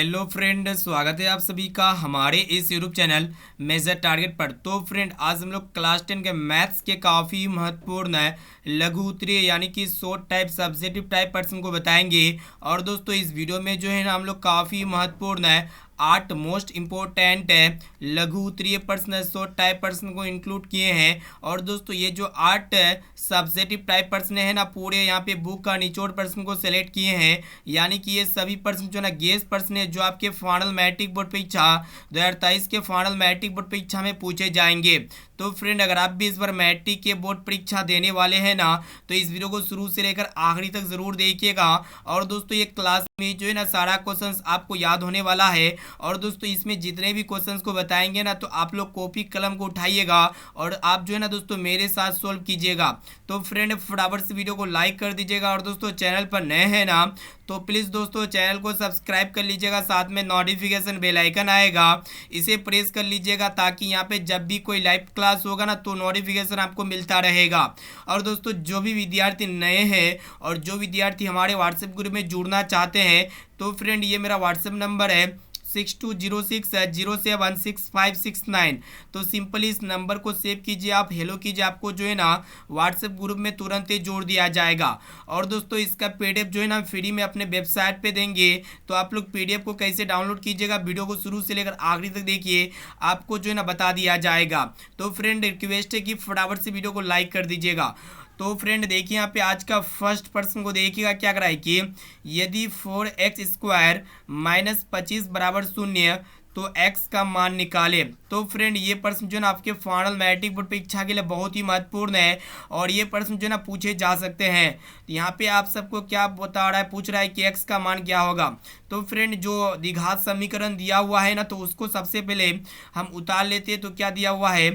Hello friend, स्वागत है आप सभी का हमारे इस यूट्यूब चैनल मेजर टारगेट पर। तो फ्रेंड, आज हम लोग क्लास 10 के मैथ्स के काफ़ी महत्वपूर्ण है लघु उत्तरीय यानी कि शॉर्ट टाइप सब्जेक्टिव टाइप प्रश्न को बताएंगे। और दोस्तों इस वीडियो में जो है ना हम लोग काफ़ी महत्वपूर्ण है 8 मोस्ट इम्पोर्टेंट है लघु उत्तरीय प्रश्न शॉर्ट टाइप प्रश्न को इंक्लूड किए हैं। और दोस्तों ये जो 8 सब्जेक्टिव टाइप प्रश्न है ना पूरे यहाँ पे बुक का निचोड़ प्रश्न को सेलेक्ट किए हैं, यानी कि ये सभी प्रश्न जो ना गेस प्रश्न है जो आपके फाइनल मैट्रिक बोर्ड परीक्षा 2023 के फाइनल मैट्रिक बोर्ड परीक्षा में पूछे जाएंगे। तो फ्रेंड, अगर आप भी इस बार मैट्रिक के बोर्ड परीक्षा देने वाले हैं ना तो इस वीडियो को शुरू से लेकर आखिरी तक जरूर देखिएगा। और दोस्तों ये क्लास में जो है ना सारा क्वेश्चंस आपको याद होने वाला है। और दोस्तों इसमें जितने भी क्वेश्चंस को बताएंगे ना तो आप लोग कॉपी कलम को उठाइएगा और आप जो है ना दोस्तों मेरे साथ सोल्व कीजिएगा। तो फ्रेंड, फटाफट से वीडियो को लाइक कर दीजिएगा। और दोस्तों चैनल पर नए हैं ना तो प्लीज़ दोस्तों चैनल को सब्सक्राइब कर लीजिएगा, साथ में नोटिफिकेशन बेल आइकन आएगा इसे प्रेस कर लीजिएगा ताकि यहाँ पे जब भी कोई लाइव क्लास होगा ना तो नोटिफिकेशन आपको मिलता रहेगा। और दोस्तों जो भी विद्यार्थी नए हैं और जो विद्यार्थी हमारे व्हाट्सएप ग्रुप में जुड़ना चाहते हैं तो फ्रेंड ये मेरा व्हाट्सएप नंबर है 6206076569। तो सिंपली इस नंबर को सेव कीजिए, आप हेलो कीजिए, आपको जो है ना व्हाट्सएप ग्रुप में तुरंत ही जोड़ दिया जाएगा। और दोस्तों इसका पीडीएफ जो है ना फ्री में अपने वेबसाइट पे देंगे, तो आप लोग पीडीएफ को कैसे डाउनलोड कीजिएगा वीडियो को शुरू से लेकर आखिरी तक देखिए, आपको जो है ना बता दिया जाएगा। तो फ्रेंड रिक्वेस्ट है कि फटाफट से वीडियो को लाइक कर दीजिएगा। तो फ्रेंड देखिए यहाँ पे आज का फर्स्ट प्रश्न को देखिएगा क्या करा है कि यदि 4x² माइनस 25 बराबर 0 तो x का मान निकाले। तो फ्रेंड ये प्रश्न जो है ना आपके फाइनल मैट्रिक बोर्ड परीक्षा के लिए बहुत ही महत्वपूर्ण है और ये प्रश्न जो है ना पूछे जा सकते हैं। तो यहाँ पे आप सबको क्या बता रहा है, पूछ रहा है कि x का मान क्या होगा। तो फ्रेंड जो द्विघात समीकरण दिया हुआ है ना तो उसको सबसे पहले हम उतार लेते हैं। तो क्या दिया हुआ है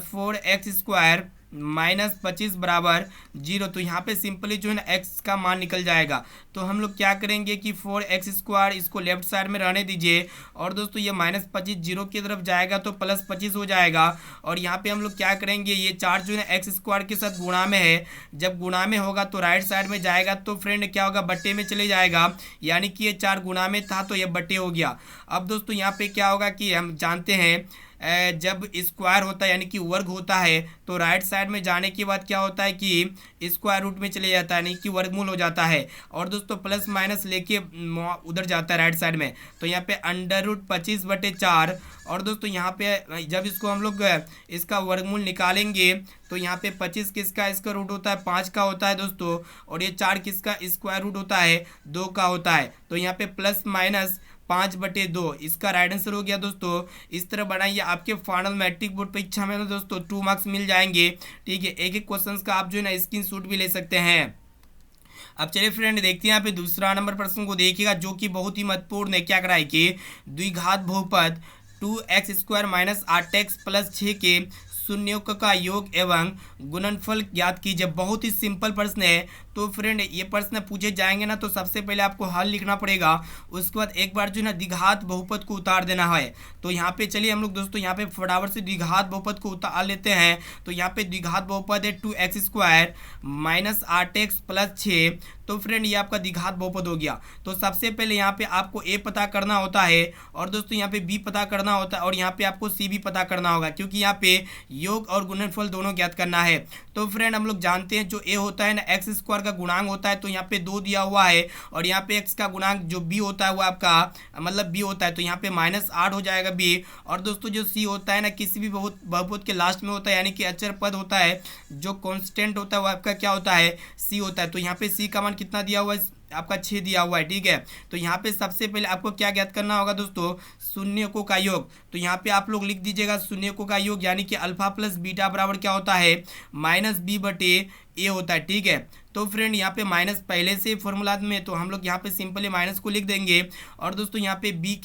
4x² माइनस 25 बराबर 0। तो यहाँ पे सिंपली जो है ना x का मान निकल जाएगा। तो हम लोग क्या करेंगे कि 4x² इसको लेफ्ट साइड में रहने दीजिए। और दोस्तों ये माइनस 25 जीरो की तरफ जाएगा तो प्लस 25 हो जाएगा। और यहाँ पे हम लोग क्या करेंगे, ये 4 जो है ना x² के साथ गुणा में है, जब गुणा में होगा तो राइट साइड में जाएगा तो फ्रेंड क्या होगा, बट्टे में चले जाएगा, यानी कि ये 4 गुणा में था तो ये बट्टे हो गया। अब दोस्तों यहाँ पे क्या होगा कि हम जानते हैं जब स्क्वायर होता है यानी कि वर्ग होता है तो राइट साइड में जाने के बाद क्या होता है कि स्क्वायर रूट में चले जाता है, यानी कि वर्गमूल हो जाता है। और दोस्तों प्लस माइनस लेके उधर जाता है राइट साइड में, तो यहाँ पे √25/4। और दोस्तों यहाँ पे जब इसको हम लोग इसका वर्गमूल निकालेंगे तो यहाँ पे 25 किसका इसका रूट होता है, 5 का होता है दोस्तों। और ये 4 किसका स्क्वायर रूट होता है, 2 का होता है। तो यहाँ पे प्लस माइनस 5/2 इसका राइट आंसर हो गया दोस्तों। इस तरह बनाइए, आपके फाइनल मैट्रिक बोर्ड परीक्षा में ना दोस्तों 2 मार्क्स मिल जाएंगे। ठीक है, एक एक क्वेश्चन का आप जो है ना स्क्रीनशॉट भी ले सकते हैं। अब चलिए फ्रेंड देखते हैं यहाँ पे दूसरा नंबर प्रश्न को देखिएगा जो कि बहुत ही महत्वपूर्ण है। क्या करा है कि द्विघात बहुपद 2x² माइनस 8x प्लस 6 के शून्यों का योग एवं गुणनफल ज्ञात कीजिए। बहुत ही सिंपल प्रश्न है। तो फ्रेंड ये प्रश्न पूछे जाएंगे ना तो सबसे पहले आपको हल लिखना पड़ेगा, उसके बाद एक बार जो है ना द्विघात बहुपद को उतार देना है। तो यहाँ पे चलिए हम लोग दोस्तों यहाँ पे फटाफट से द्विघात बहुपद को उतार लेते हैं। तो यहाँ पे द्विघात बहुपद है 2x² माइनस 8x प्लस 6। तो फ्रेंड ये आपका द्विघात बहुपद हो गया। तो सबसे पहले यहाँ पे आपको a पता करना होता है और दोस्तों यहाँ पे b पता करना होता है और यहाँ पे आपको c भी पता करना होगा, क्योंकि यहाँ पे योग और गुणनफल दोनों ज्ञात करना है। तो फ्रेंड हम लोग जानते हैं जो a होता है ना x² का गुणांक होता है, तो यहाँ पे 2 दिया हुआ है। और यहाँ पे x का गुणांक जो b होता है वो आपका मतलब b होता है, तो यहाँ पे -8 हो जाएगा b। और दोस्तों जो c होता है ना किसी भी बहुपद के लास्ट में होता है, यानी कि अचर पद होता है, जो कांस्टेंट होता है वो आपका क्या होता है, c होता है। तो यहाँ पे c का मान कितना दिया हुआ है, आपका 6 दिया हुआ है। ठीक है, तो यहाँ पे सबसे पहले आपको क्या ज्ञात करना होगा दोस्तों, शून्यकों का योग। तो यहाँ पे आप लोग लिख दीजिएगा शून्यकों का योग, यानी कि अल्फा प्लस बीटा बराबर क्या होता है, -b/a होता है। ठीक है, तो फ्रेंड यहाँ पे माइनस पहले से फॉर्मूला में, तो हम लोग यहाँ पे सिंपली माइनस को लिख देंगे। और दोस्तों यहाँ पे b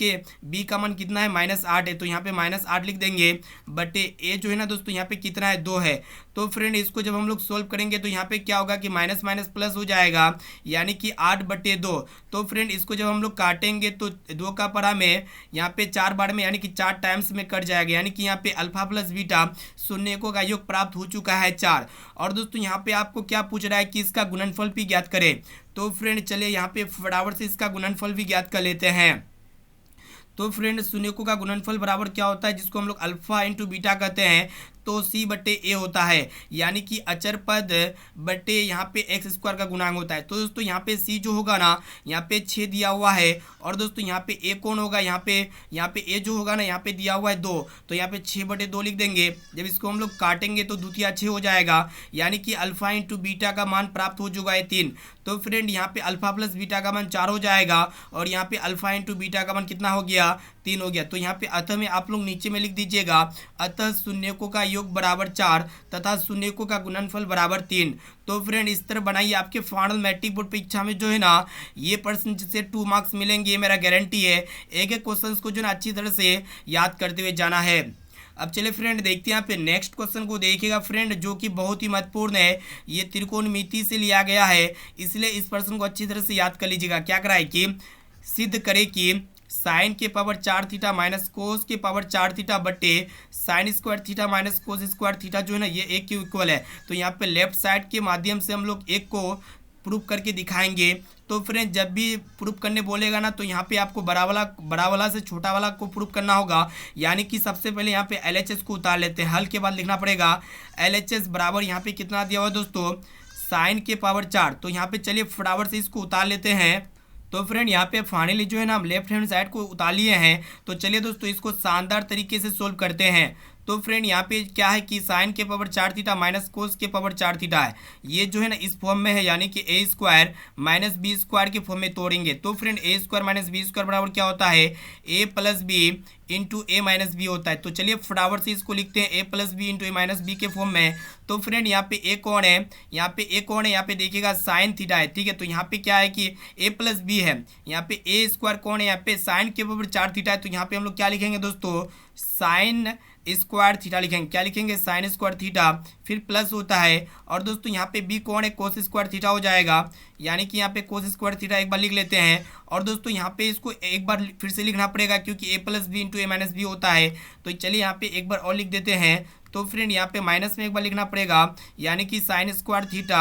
का मान कितना है, -8 है, तो यहाँ पे -8 लिख देंगे बटे a जो है ना दोस्तों यहाँ पे कितना है, 2 है। तो फ्रेंड इसको जब हम लोग सोल्व करेंगे तो यहाँ पे क्या होगा कि माइनस माइनस प्लस हो जाएगा, यानी कि 8/2। तो फ्रेंड इसको जब हम लोग काटेंगे तो 2 का पढ़ा में यहाँ पे 4 बार में यानी कि 4 टाइम्स में कट जाएगा, यानी कि यहाँ पे अल्फा प्लस बीटा शून्यकों का योग प्राप्त हो चुका है 4। और दोस्तों यहाँ पे आपको क्या पूछ रहा है कि इसका गुणनफल भी ज्ञात करें। तो फ्रेंड चलिए यहाँ पे फटाफट से इसका गुणनफल भी ज्ञात कर लेते हैं। तो फ्रेंड शून्यकों का गुणनफल बराबर क्या होता है, जिसको हम लोग अल्फा इंटू बीटा कहते हैं, तो सी बटे ए होता है, यानी कि अचर पद बटे यहाँ पे एक्स स्क्वायर का गुणांक होता है। तो दोस्तों यहाँ पे सी जो होगा ना, यहाँ पे 6 दिया हुआ है, और दोस्तों यहाँ पे ए कौन होगा, यहाँ पे ए जो होगा ना, यहाँ पे दिया हुआ है 2, तो यहाँ पे 6/2 लिख देंगे। जब इसको हम लोग काटेंगे तो द्वितीय 6 हो जाएगा, यानी कि अल्फा इंटू बीटा का मान प्राप्त हो चुका है 3। तो फ्रेंड यहाँ पे अल्फा प्लस बीटा का मान 4 हो जाएगा, और यहाँ पे अल्फा इंटू बीटा का मान कितना हो गया, 3 हो गया। तो यहाँ पे अतः में आप लोग नीचे में लिख दीजिएगा, अतः शून्यकों का योग बराबर 4 तथा शून्यकों का गुणनफल बराबर 3। तो फ्रेंड इस तरह बनाइए, आपके फाइनल मैट्रिक बोर्ड परीक्षा में जो है ना, ये प्रश्न से 2 मार्क्स मिलेंगे, ये मेरा गारंटी है। एक एक क्वेश्चन को जो है ना अच्छी तरह से याद करते हुए जाना है। अब चलिए फ्रेंड देखते हैं यहाँ पे नेक्स्ट क्वेश्चन को। देखिएगा फ्रेंड, जो कि बहुत ही महत्वपूर्ण है, ये त्रिकोणमिति से लिया गया है, इसलिए इस प्रश्न को अच्छी तरह से याद कर लीजिएगा। क्या करा है कि सिद्ध करे कि साइन के पावर 4 थीटा माइनस कोस के पावर 4 थीटा बटे sine square theta minus cos square theta जो है ना, ये एक के इक्वल है। तो यहाँ पे लेफ्ट साइड के माध्यम से हम लोग एक को प्रूफ करके दिखाएंगे। तो फ्रेंड जब भी प्रूफ करने बोलेगा ना, तो यहाँ पे आपको बड़ा वाला से छोटा वाला को प्रूफ करना होगा, यानी कि सबसे पहले यहाँ पे LHS को उतार लेते हैं। हल के बाद लिखना पड़ेगा LHS बराबर यहाँ पे कितना दिया हुआ है दोस्तों, साइन के पावर 4। तो यहाँ पे चलिए फटाफट से इसको उतार लेते हैं। तो फ्रेंड यहाँ पे फाइनली जो है ना, हम लेफ्ट हैंड साइड को उतार लिए हैं। तो चलिए दोस्तों इसको शानदार तरीके से सोल्व करते हैं। तो फ्रेंड यहाँ पे क्या है कि साइन के पावर 4 थीटा माइनस कोस के पावर 4 थीटा है, ये जो है ना इस फॉर्म में है, यानी कि ए स्क्वायर माइनस बी स्क्वायर के फॉर्म में तोड़ेंगे। तो फ्रेंड ए स्क्वायर माइनस बी स्क्वायर बराबर क्या होता है, ए प्लस बी इंटू ए माइनस बी होता है। तो चलिए फटाफट से इसको लिखते हैं, ए प्लस बी इंटू ए माइनस बी के फॉर्म में। तो फ्रेंड यहाँ पे ए कौन है, यहाँ पे ए कौन है, यहाँ पे देखिएगा साइन थीटा है, ठीक है। तो यहाँ पे क्या है कि ए प्लस बी है, यहाँ पे ए स्क्वायर कौन है, यहाँ पे साइन के पावर 4 थीटा है। तो यहाँ पे हम लोग क्या लिखेंगे दोस्तों, साइन स्क्वायर थीटा लिखेंगे। क्या लिखेंगे, साइन स्क्वायर थीटा, फिर प्लस होता है, और दोस्तों यहाँ पे बी कौन है, कोस स्क्वायर थीटा हो जाएगा, यानी कि यहाँ पे कोस स्क्वायर थीटा एक बार लिख लेते हैं। और दोस्तों यहाँ पे इसको एक बार फिर से लिखना पड़ेगा, क्योंकि ए प्लस बी इंटू ए माइनस बी होता है। तो चलिए यहाँ पे एक बार और लिख देते हैं। तो फ्रेंड यहाँ पे माइनस में एक बार लिखना पड़ेगा, यानी कि sine square theta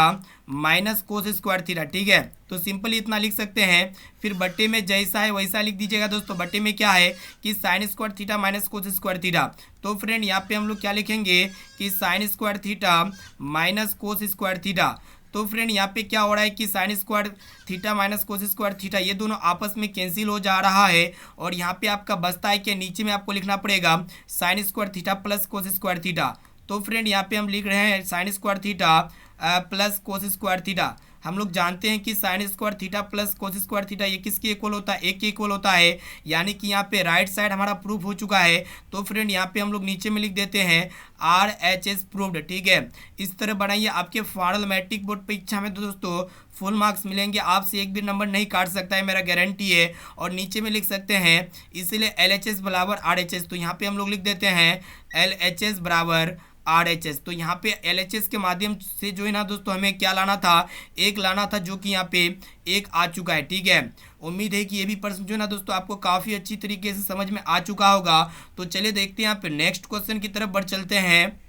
minus cos square theta, ठीक है। तो सिंपली इतना लिख सकते हैं। फिर बट्टे में जैसा है वैसा लिख दीजिएगा दोस्तों। बट्टे में क्या है कि sine square theta minus cos square theta. तो फ्रेंड यहाँ पे हम लोग क्या लिखेंगे कि sine square theta minus cos square theta. तो फ्रेंड यहाँ पे क्या हो रहा है कि sine square theta minus cos square theta, ये दोनों आपस में कैंसिल हो जा रहा है, और यहाँ पे आपका बचता है कि नीचे में आपको लिखना पड़ेगा sine square theta plus cos square theta. तो फ्रेंड यहाँ पे हम लिख रहे हैं sine square theta plus cos square theta. हम लोग जानते हैं कि sine square theta plus cos square theta ये किसके इक्वल होता है, एक के इक्वल होता है, यानी कि यहाँ पे राइट साइड हमारा प्रूफ हो चुका है। तो फ्रेंड यहाँ पे हम लोग नीचे में लिख देते हैं RHS प्रूव्ड, ठीक है। इस तरह बनाइए, आपके फाइनल मैट्रिक बोर्ड परीक्षा में तो दोस्तों फुल मार्क्स मिलेंगे, आपसे एक भी नंबर नहीं काट सकता है, मेरा गारंटी है। और नीचे में लिख सकते हैं इसलिए LHS बराबर RHS। तो यहाँ पे हम लोग लिख देते हैं LHS बराबर RHS। तो यहाँ पे LHS के माध्यम से जो है ना दोस्तों, हमें क्या लाना था, एक लाना था, जो कि यहाँ पे एक आ चुका है, ठीक है। उम्मीद है कि ये भी प्रश्न जो है ना दोस्तों आपको काफ़ी अच्छी तरीके से समझ में आ चुका होगा। तो चलिए देखते हैं यहाँ पे नेक्स्ट क्वेश्चन की तरफ बढ़ चलते हैं।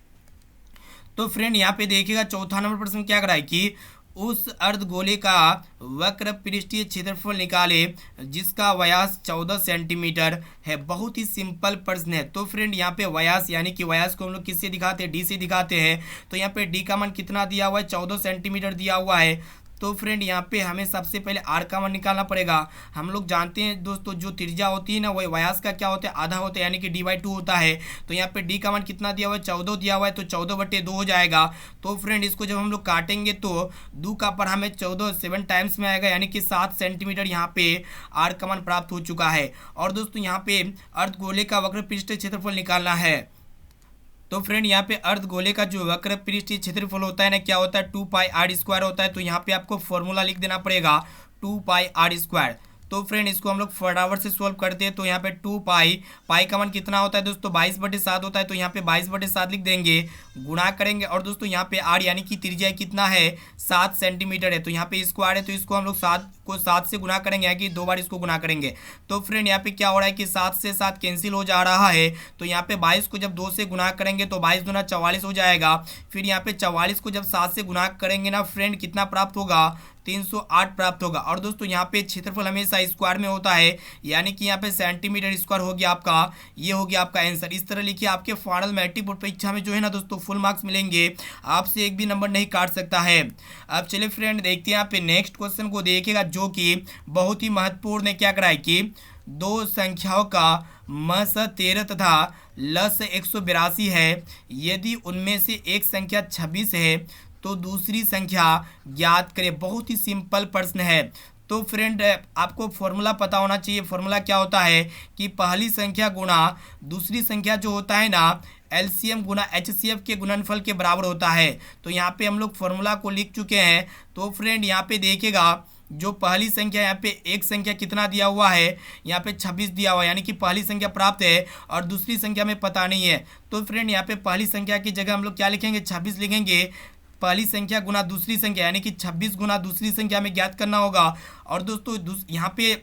तो फ्रेंड यहाँ पे देखिएगा चौथा नंबर प्रश्न क्या कराए कि उस अर्धगोले का वक्र पृष्ठीय क्षेत्रफल निकाले जिसका व्यास 14 सेंटीमीटर है। बहुत ही सिंपल प्रश्न है। तो फ्रेंड यहाँ पे व्यास, यानी कि व्यास को हम लोग किससे दिखाते हैं, डी से दिखाते हैं। तो यहाँ पे डी का मान कितना दिया हुआ है, 14 सेंटीमीटर दिया हुआ है। तो फ्रेंड यहाँ पे हमें सबसे पहले आर का मान निकालना पड़ेगा। हम लोग जानते हैं दोस्तों, जो त्रिज्या होती है ना, वही व्यास का क्या होता है, आधा होता है, यानी कि d/2 होता है। तो यहाँ पे डी का मान कितना दिया हुआ है, 14 दिया हुआ है, तो 14/2 हो जाएगा। तो फ्रेंड इसको जब हम लोग काटेंगे तो 2 का पर हमें 14 7 टाइम्स में आएगा, यानी कि 7 सेंटीमीटर यहाँ पे आर का मान प्राप्त हो चुका है। और दोस्तों यहाँ पे अर्धगोले का वक्र पृष्ठीय क्षेत्रफल निकालना है। तो फ्रेंड यहाँ पे अर्धगोले का जो वक्र पृष्ठीय क्षेत्रफल होता है ना, क्या होता है, 2πr² होता है। तो यहाँ पे आपको फॉर्मूला लिख देना पड़ेगा 2πr²। तो फ्रेंड इसको हम लोग फटाफट से सोल्व करते हैं। तो यहाँ पे 2π का मान कितना होता है दोस्तों, 22/7 होता है। तो यहाँ पे 22/7 लिख देंगे, गुणा करेंगे। और दोस्तों यहाँ पे आर यानी कि त्रिज्या कितना है, 7 सेंटीमीटर है। तो यहाँ पे स्क्वायर है, तो इसको हम लोग 7 से गुणा करेंगे, यानी कि 2 बार इसको गुणा करेंगे। तो फ्रेंड यहाँ पे क्या हो रहा है कि 7 से 7 कैंसिल हो जा रहा है। तो यहाँ पे 22 को जब 2 से गुणा करेंगे तो 22 दूना 44 हो जाएगा। फिर यहाँ पे 44 को जब 7 से गुणा करेंगे ना फ्रेंड, कितना प्राप्त होगा, 308 प्राप्त होगा। और दोस्तों यहाँ पे क्षेत्रफल हमेशा स्क्वायर में होता है, यानी कि यहाँ पे सेंटीमीटर स्क्वायर हो गया आपका, ये हो गया आपका आंसर। इस तरह लिखिए, आपके फाइनल मैट्रिक बोर्ड परीक्षा में जो है ना दोस्तों फुल मार्क्स मिलेंगे, आपसे एक भी नंबर नहीं काट सकता है। अब चलिए फ्रेंड देखते हैं यहाँ पे नेक्स्ट क्वेश्चन को देखिएगा, जो कि बहुत ही महत्वपूर्ण है। क्या कराए कि दो संख्याओं का मस 13 तथा लस 182 है, यदि उनमें से एक संख्या 26 है तो दूसरी संख्या ज्ञात करें। बहुत ही सिंपल प्रश्न है। तो फ्रेंड आपको फॉर्मूला पता होना चाहिए। फॉर्मूला क्या होता है कि पहली संख्या गुणा दूसरी संख्या जो होता है ना, एलसीएम गुना एचसीएफ के गुणनफल के बराबर होता है। तो यहाँ पे हम लोग फॉर्मूला को लिख चुके हैं। तो फ्रेंड यहाँ पे देखिएगा, जो पहली संख्या यहाँ पे एक संख्या कितना दिया हुआ है, यहाँ पे 26 दिया हुआ है, यानी कि पहली संख्या प्राप्त है और दूसरी संख्या में पता नहीं है। तो फ्रेंड यहाँ पे पहली संख्या की जगह हम लोग क्या लिखेंगे, 26 लिखेंगे। पहली संख्या गुना दूसरी संख्या, यानी कि 26 गुना दूसरी संख्या में ज्ञात करना होगा। और दोस्तों यहाँ पे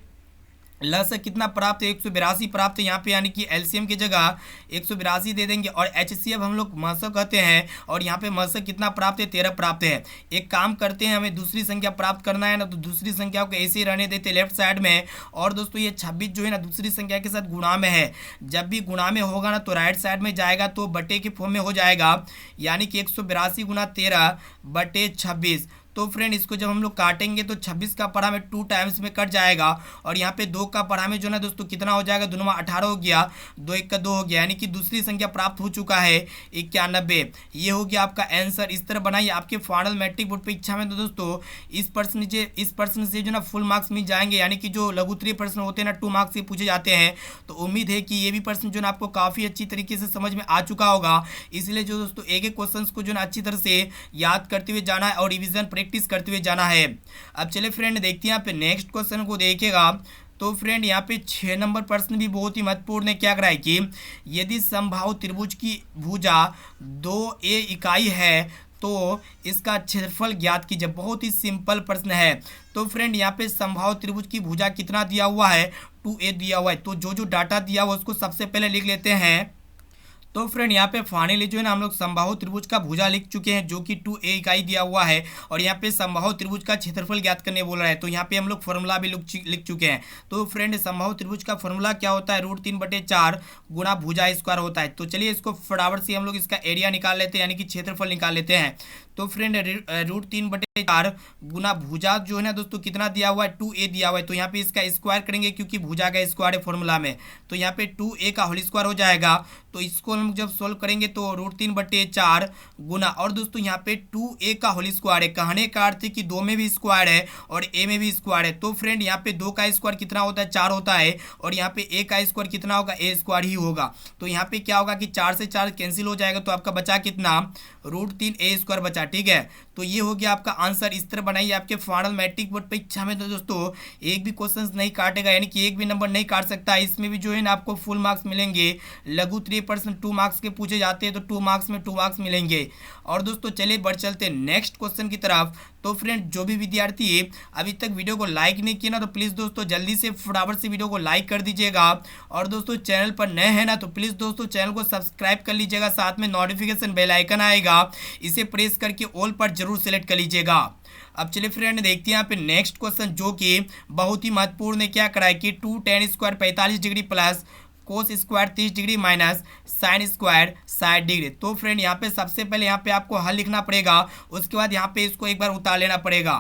लस कितना प्राप्त है, 182 प्राप्त है यहाँ पे, यानी कि एलसीएम की जगह 182 दे देंगे। और एचसीएफ हम लोग मस कहते हैं, और यहाँ पे मस कितना प्राप्त है, 13 प्राप्त है। एक काम करते हैं, हमें दूसरी संख्या प्राप्त करना है ना, तो दूसरी संख्या को ऐसे ही रहने देते लेफ्ट साइड में। और दोस्तों ये 26 जो है ना दूसरी संख्या के साथ गुणा में है। जब भी गुणा में होगा ना तो राइट साइड में जाएगा तो बटे के फॉर्म में हो जाएगा, यानी कि 182 गुना 13 बटे 26। तो फ्रेंड इसको जब हम लोग काटेंगे तो 26 का पढ़ा में 2 टाइम्स में कट जाएगा, और यहाँ पे 2 का पढ़ा में जो ना दोस्तों कितना हो जाएगा, 2 9 18 हो गया, 2 1 का 2 हो गया, यानी कि दूसरी संख्या प्राप्त हो चुका है 91। ये हो गया आपका आंसर। इस तरह बनाइए, आपके फाइनल मैट्रिक बोर्ड परीक्षा में तो दोस्तों इस प्रश्न से जो ना फुल मार्क्स मिल जाएंगे, यानी कि जो लघुत्तरीय प्रश्न होते हैं ना 2 मार्क्स से पूछे जाते हैं। तो उम्मीद है कि ये भी प्रश्न जो ना आपको काफ़ी अच्छी तरीके से समझ में आ चुका होगा। इसलिए जो दोस्तों एक एक क्वेश्चन को जो ना अच्छी तरह से याद करते हुए जाना है और रिविजन प्रैक्टिस करते हुए जाना है। अब चलिए फ्रेंड देखते हैं यहाँ पे नेक्स्ट क्वेश्चन को देखिएगा। तो फ्रेंड यहाँ पे 6 नंबर प्रश्न भी बहुत ही महत्वपूर्ण है। क्या कराए कि यदि समबाहु त्रिभुज की भुजा 2a इकाई है तो इसका क्षेत्रफल ज्ञात कीजिए। बहुत ही सिंपल प्रश्न है। तो फ्रेंड यहाँ पे समबाहु त्रिभुज की भुजा कितना दिया हुआ है, 2a दिया हुआ है। तो जो डाटा दिया हुआ उसको सबसे पहले लिख लेते हैं। तो फ्रेंड यहाँ पे फाइनली जो है ना हम लोग समबाहु त्रिभुज का भुजा लिख चुके हैं, जो कि 2a इकाई दिया हुआ है, और यहाँ पे समबाहु त्रिभुज का क्षेत्रफल ज्ञात करने बोल रहा है। तो यहाँ पे हम लोग फॉर्मूला भी लिख चुके हैं। तो फ्रेंड समबाहु त्रिभुज का फॉर्मूला क्या होता है, √3/4 गुना भुजा स्क्वायर होता है। तो चलिए इसको फटाफट से हम लोग इसका एरिया निकाल लेते हैं, यानी कि क्षेत्रफल निकाल लेते हैं। तो फ्रेंड √3/4 गुना भुजा जो है ना दोस्तों कितना दिया हुआ है, 2a दिया हुआ है। तो यहाँ पे इसका स्क्वायर करेंगे, क्योंकि भुजा का स्क्वायर है फॉर्मूला में। तो यहाँ पे 2a का होल स्क्वायर हो जाएगा। तो इसको हम जब सोल्व करेंगे तो √3/4 गुना, और दोस्तों यहाँ पे 2a का होल स्क्वायर है। कहने का अर्थ है कि 2 में भी स्क्वायर है और a में भी स्क्वायर है। तो फ्रेंड यहाँ पे 2 का स्क्वायर कितना होता है, 4 होता है, और यहाँ पे a का स्क्वायर कितना होगा, a स्क्वायर ही होगा। तो यहाँ पे क्या होगा कि 4 से 4 कैंसिल हो जाएगा, तो आपका बचा कितना, √3a² बचा। ठीक है, तो ये हो गया आपका आंसर। इस तरह बनाइए, आपके फाइनल मैट्रिक बोर्ड परीक्षा में तो दोस्तों एक भी क्वेश्चन नहीं काटेगा, यानी कि एक भी नंबर नहीं काट सकता। इसमें भी जो है ना आपको फुल मार्क्स मिलेंगे। लघुत्तरीय प्रश्न 2 मार्क्स के पूछे जाते हैं, तो 2 मार्क्स में 2 मार्क्स मिलेंगे। और दोस्तों चलिए बढ़ चलते हैं नेक्स्ट क्वेश्चन की तरफ। तो फ्रेंड जो भी विद्यार्थी अभी तक वीडियो को लाइक नहीं किया ना, तो प्लीज़ दोस्तों जल्दी से फटाफट से वीडियो को लाइक कर दीजिएगा। और दोस्तों चैनल पर नए हैं ना, तो प्लीज़ दोस्तों चैनल को सब्सक्राइब कर लीजिएगा। साथ में नोटिफिकेशन बेल आइकन आएगा, इसे प्रेस करके ऑल पर जरूर सेलेक्ट कर लीजिएगा। अब चलिए फ्रेंड देखते हैं यहाँ पे नेक्स्ट क्वेश्चन, जो कि बहुत ही महत्वपूर्ण है। क्या कराए कि 2 tan square 45 degree plus cos square 30 degree minus sine square 60 degree. तो फ्रेंड यहाँ पे सबसे पहले यहाँ पे आपको हल लिखना पड़ेगा, उसके बाद यहाँ पे इसको एक बार उतार लेना पड़ेगा।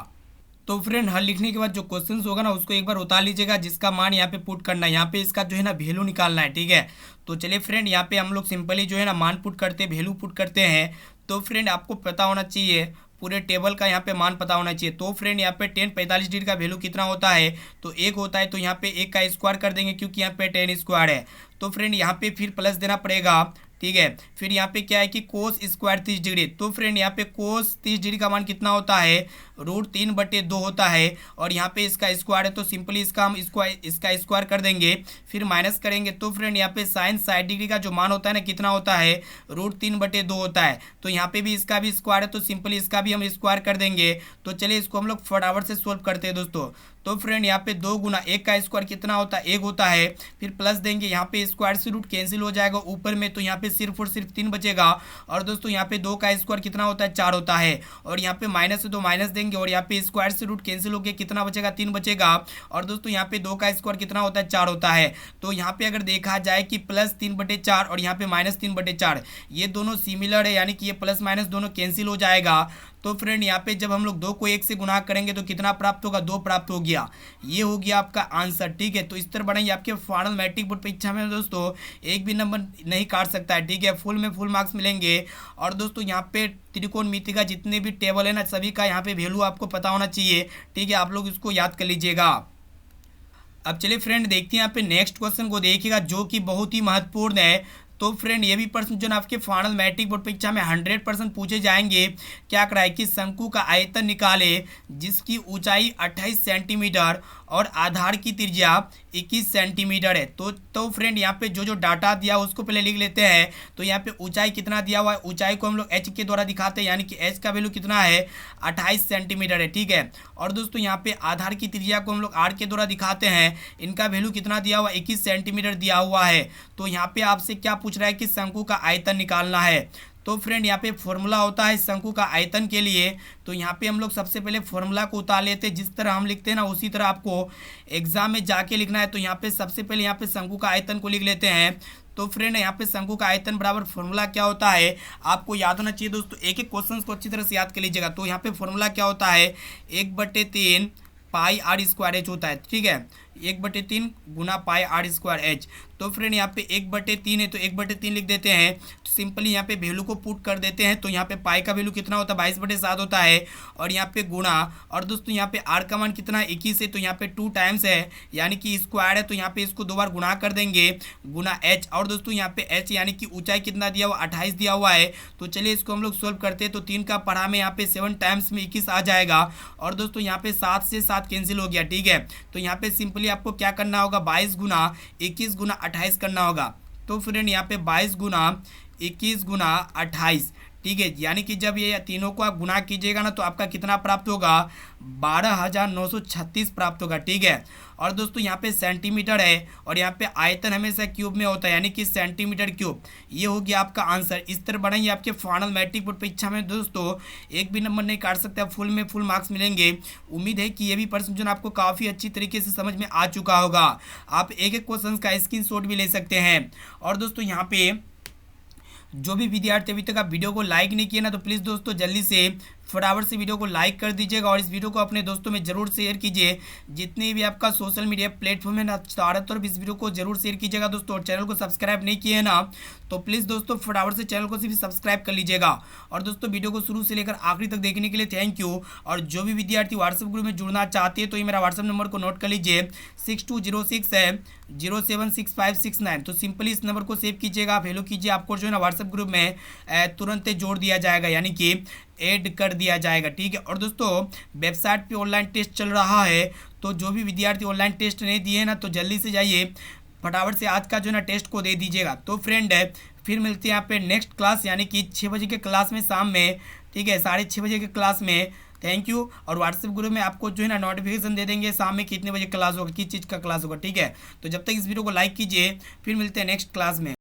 तो फ्रेंड हल लिखने के बाद जो क्वेश्चन होगा ना उसको एक बार उतार लीजिएगा, जिसका मान यहाँ पे पुट करना है। यहाँ पे इसका जो है ना वैल्यू निकालना है। ठीक है, तो चलिए फ्रेंड यहाँ पे हम लोग सिंपली जो है ना मान पुट करते, वैल्यू पुट करते हैं। तो फ्रेंड आपको पता होना चाहिए, पूरे टेबल का यहाँ पे मान पता होना चाहिए। तो फ्रेंड यहाँ पे tan 45 डिग्री का वैल्यू कितना होता है, तो 1 होता है। तो यहाँ पे 1 का स्क्वायर कर देंगे, क्योंकि यहाँ पे tan स्क्वायर है। तो फ्रेंड यहाँ पे फिर प्लस देना पड़ेगा। ठीक है, फिर यहाँ पे क्या है कि कोस स्क्वायर 30 डिग्री। तो फ्रेंड यहाँ पे कोस 30 डिग्री का मान कितना होता है, √3/2 होता है, और यहाँ पे इसका स्क्वायर है, तो सिंपली इसका हम इसका स्क्वायर कर देंगे, फिर माइनस करेंगे। तो फ्रेंड यहाँ पे साइन 60 डिग्री का जो मान होता है ना कितना होता है, √3/2 होता है। तो यहाँ पे भी इसका भी स्क्वायर है, तो सिंपली इसका भी हम स्क्वायर कर देंगे। तो चलिए इसको हम लोग फटाफट से सोल्व करते हैं दोस्तों। तो फ्रेंड यहाँ पे 2 गुना 1 का स्क्वायर कितना होता है, 1 होता है। फिर प्लस देंगे, यहाँ पे स्क्वायर से रूट कैंसिल हो जाएगा ऊपर में, तो यहाँ पे सिर्फ और सिर्फ 3 बचेगा। और दोस्तों यहाँ पे 2 का स्क्वायर कितना होता है, 4 होता है। और यहाँ पे माइनस है तो माइनस देंगे, और यहाँ पे स्क्वायर से रूट कैंसिल होकर कितना बचेगा, 3 बचेगा। और दोस्तों यहाँ पे 2 का स्क्वायर कितना होता है, 4 होता है। तो यहाँ पे अगर देखा जाए कि +3/4 और यहाँ पे -3/4, ये दोनों सिमिलर है, यानी कि ये प्लस माइनस दोनों कैंसिल हो जाएगा। तो फ्रेंड यहाँ पे जब हम लोग 2 को 1 से गुणा करेंगे तो कितना प्राप्त होगा, 2 प्राप्त हो गया। ये हो गया आपका आंसर, ठीक है। तो इस तरह बनाइए, आपके फाइनल मैट्रिक बोर्ड परीक्षा में दोस्तों एक भी नंबर नहीं काट सकता है, ठीक है। फुल में फुल मार्क्स मिलेंगे। और दोस्तों यहाँ पे त्रिकोणमिति का जितने भी टेबल है ना, सभी का यहाँ पे वैल्यू आपको पता होना चाहिए, ठीक है। आप लोग इसको याद कर लीजिएगा। अब चलिए फ्रेंड देखते हैं यहाँ पे नेक्स्ट क्वेश्चन को, देखिएगा जो कि बहुत ही महत्वपूर्ण है। तो फ्रेंड ये भी प्रश्न जो ना आपके फाइनल मैट्रिक बोर्ड परीक्षा में 100% पूछे जाएंगे। क्या कराए कि शंकु का आयतन निकाले जिसकी ऊंचाई 28 सेंटीमीटर और आधार की त्रिज्या 21 सेंटीमीटर है। तो फ्रेंड यहाँ पे जो जो डाटा दिया उसको पहले लिख लेते हैं। तो यहाँ पे ऊंचाई कितना दिया हुआ है, ऊंचाई को हम लोग h के द्वारा दिखाते हैं, यानी कि h का वैल्यू कितना है, 28 सेंटीमीटर है, ठीक है। और दोस्तों यहाँ पे आधार की त्रिज्या को हम लोग r के द्वारा दिखाते हैं, इनका वैल्यू कितना दिया हुआ है, 21 सेंटीमीटर दिया हुआ है। तो यहाँ पे आपसे क्या पूछ रहा है कि शंकु का आयतन निकालना है। तो फ्रेंड यहाँ पे फॉर्मूला होता है शंकु का आयतन के लिए। तो यहाँ पे हम लोग सबसे पहले फॉर्मूला को उतार लेते हैं, जिस तरह हम लिखते हैं ना उसी तरह आपको एग्जाम में जाके लिखना है। तो यहाँ पे सबसे पहले यहाँ पे शंकु का आयतन को लिख लेते हैं। तो फ्रेंड यहाँ पे शंकु का आयतन बराबर फॉर्मूला क्या होता है आपको याद होना चाहिए दोस्तों, एक एक क्वेश्चन को अच्छी तरह से याद कर लीजिएगा। तो यहाँ पे फॉर्मूला क्या होता है, 1/3 पाई r स्क्वायर h होता है, ठीक है। 1/3 गुना पाई r स्क्वायर h। तो फ्रेंड यहाँ पे 1/3 है तो 1/3 लिख देते हैं। तो सिंपली यहाँ पे वैल्यू को पुट कर देते हैं। तो यहाँ पे पाई का वैल्यू कितना होता है, 22/7 होता है। और यहाँ पे गुणा, और दोस्तों यहाँ पे r का मान कितना है, 21 है। तो यहाँ पे 2 टाइम्स है, यानी कि स्क्वायर है, तो यहाँ पे इसको 2 बार गुणा कर देंगे, गुना h। और दोस्तों यहाँ पे h यानी कि ऊंचाई कितना दिया हुआ, 28 दिया हुआ है। तो चलिए इसको हम लोग सोल्व करते हैं। तो 3 का पढ़ा में यहाँ पे 7 टाइम्स में 21 आ जाएगा। और दोस्तों यहाँ पे 7 से 7 कैंसिल हो गया, ठीक है। तो यहाँ पे सिंपली आपको क्या करना होगा, 22 गुना 21 गुना 28 करना होगा। तो फ्रेंड यहाँ पे 22 गुना 21 गुना 28, ठीक है। यानी कि जब ये तीनों को आप गुना कीजिएगा ना तो आपका कितना प्राप्त होगा, 12,936 प्राप्त होगा, ठीक है। और दोस्तों यहाँ पे सेंटीमीटर है और यहाँ पे आयतन हमेशा क्यूब में होता है, यानी कि सेंटीमीटर क्यूब। ये हो गया आपका आंसर। इस तरह बनाइए, आपके फाइनल मैट्रिक बोर्ड परीक्षा में दोस्तों एक भी नंबर नहीं काट सकते, फुल में फुल मार्क्स मिलेंगे। उम्मीद है कि ये भी प्रश्न जो आपको काफ़ी अच्छी तरीके से समझ में आ चुका होगा। आप एक एक क्वेश्चन का स्क्रीनशॉट भी ले सकते हैं। और दोस्तों यहाँ पे जो भी विद्यार्थी अभी तक आप वीडियो को लाइक नहीं किए ना, तो प्लीज़ दोस्तों जल्दी से फटाफट से वीडियो को लाइक कर दीजिएगा और इस वीडियो को अपने दोस्तों में जरूर शेयर कीजिए। जितने भी आपका सोशल मीडिया प्लेटफॉर्म है ना, चारों तरफ इस वीडियो को जरूर शेयर कीजिएगा दोस्तों। और चैनल को सब्सक्राइब नहीं किए ना तो प्लीज़ दोस्तों फटाफट से चैनल को सिर्फ सब्सक्राइब कर लीजिएगा। और दोस्तों वीडियो को शुरू से लेकर आखिरी तक देखने के लिए थैंक यू। और जो भी विद्यार्थी व्हाट्सएप ग्रुप में जुड़ना चाहते हैं तो ये मेरा व्हाट्सएप नंबर को नोट कर लीजिए, 6206 है 076569। तो सिंपली इस नंबर को सेव कीजिएगा, आप हेलो कीजिए, आपको जो है ना व्हाट्सएप ग्रुप में तुरंत जोड़ दिया जाएगा, यानी कि ऐड कर दिया जाएगा, ठीक है। और दोस्तों वेबसाइट पे ऑनलाइन टेस्ट चल रहा है, तो जो भी विद्यार्थी ऑनलाइन टेस्ट नहीं दिए ना तो जल्दी से जाइए फटाफट से आज का जो ना टेस्ट को दे दीजिएगा। तो फ्रेंड फिर मिलते हैं यहाँ पे नेक्स्ट क्लास, यानी कि 6 बजे के क्लास में शाम में, ठीक है, 6:30 बजे के क्लास में। Thank you. और व्हाट्सएप ग्रुप में आपको जो है ना नोटिफिकेशन दे देंगे शाम में कितने बजे क्लास होगा, किस चीज़ का क्लास होगा, ठीक है। तो जब तक इस वीडियो को लाइक कीजिए, फिर मिलते हैं नेक्स्ट क्लास में।